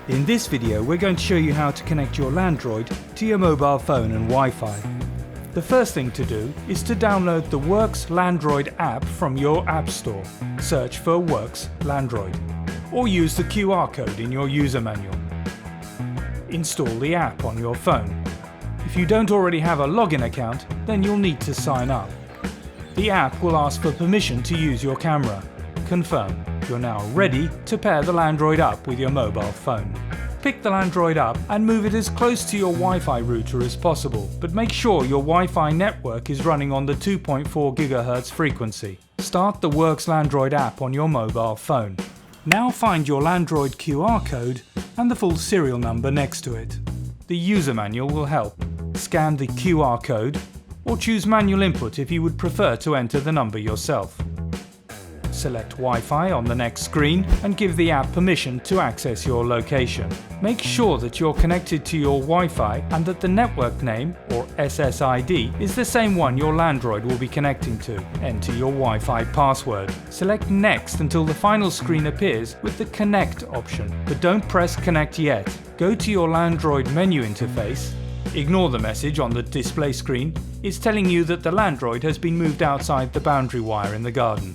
In this video we're going to show you how to connect your Landroid to your mobile phone and Wi-Fi. The first thing to do is to download the Worx Landroid app from your App Store. Search for Worx Landroid or use the QR code in your user manual. Install the app on your phone. If you don't already have a login account, then you'll need to sign up. The app will ask for permission to use your camera. Confirm. You're now ready to pair the Landroid up with your mobile phone. Pick the Landroid up and move it as close to your Wi-Fi router as possible, but make sure your Wi-Fi network is running on the 2.4 GHz frequency. Start the Worx Landroid app on your mobile phone. Now find your Landroid QR code and the full serial number next to it. The user manual will help. Scan the QR code or choose manual input if you would prefer to enter the number yourself. Select Wi-Fi on the next screen and give the app permission to access your location. Make sure that you're connected to your Wi-Fi and that the network name, or SSID, is the same one your Landroid will be connecting to. Enter your Wi-Fi password. Select Next until the final screen appears with the Connect option, but don't press Connect yet. Go to your Landroid menu interface. Ignore the message on the display screen. It's telling you that the Landroid has been moved outside the boundary wire in the garden.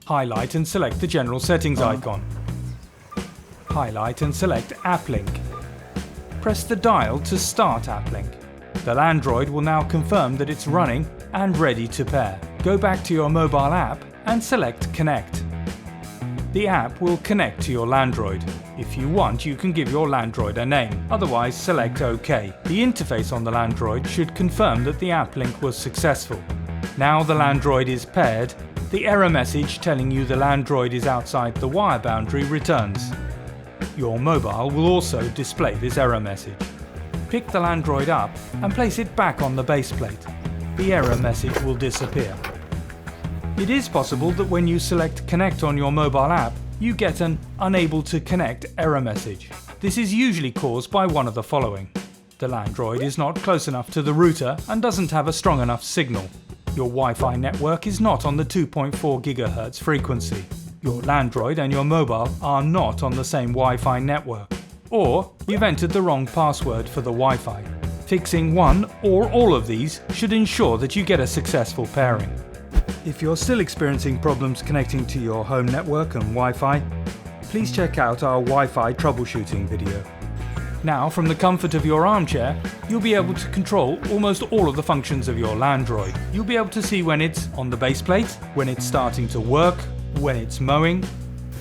Highlight and select the General Settings icon. Highlight and select App Link. Press the dial to start App Link. The Landroid will now confirm that it's running and ready to pair. Go back to your mobile app and select Connect. The app will connect to your Landroid. If you want, you can give your Landroid a name, otherwise select OK. The interface on the Landroid should confirm that the app link was successful. Now the Landroid is paired. The error message telling you the Landroid is outside the wire boundary returns. Your mobile will also display this error message. Pick the Landroid up and place it back on the base plate. The error message will disappear. It is possible that when you select Connect on your mobile app, you get an Unable to Connect error message. This is usually caused by one of the following. The Landroid is not close enough to the router and doesn't have a strong enough signal. Your Wi-Fi network is not on the 2.4 GHz frequency. Your Landroid and your mobile are not on the same Wi-Fi network. Or you've entered the wrong password for the Wi-Fi. Fixing one or all of these should ensure that you get a successful pairing. If you're still experiencing problems connecting to your home network and Wi-Fi, please check out our Wi-Fi troubleshooting video. Now, from the comfort of your armchair, you'll be able to control almost all of the functions of your Landroid. You'll be able to see when it's on the base plate, when it's starting to work, when it's mowing,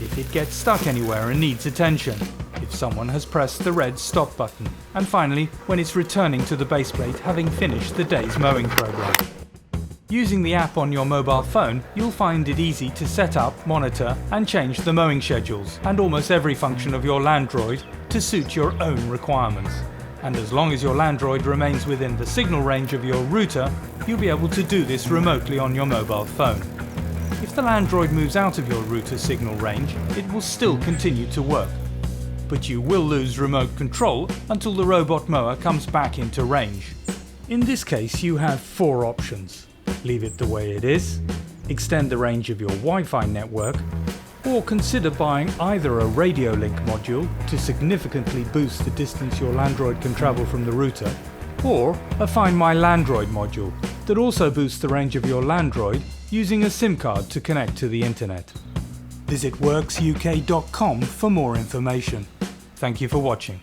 if it gets stuck anywhere and needs attention, if someone has pressed the red stop button, and finally, when it's returning to the base plate having finished the day's mowing program. Using the app on your mobile phone, you'll find it easy to set up, monitor and change the mowing schedules and almost every function of your Landroid to suit your own requirements. And as long as your Landroid remains within the signal range of your router, you'll be able to do this remotely on your mobile phone. If the Landroid moves out of your router signal range, it will still continue to work. But you will lose remote control until the robot mower comes back into range. In this case, you have four options. Leave it the way it is, extend the range of your Wi-Fi network, or consider buying either a radio link module to significantly boost the distance your Landroid can travel from the router, or a Find My Landroid module that also boosts the range of your Landroid using a SIM card to connect to the internet. Visit worxuk.com for more information. Thank you for watching.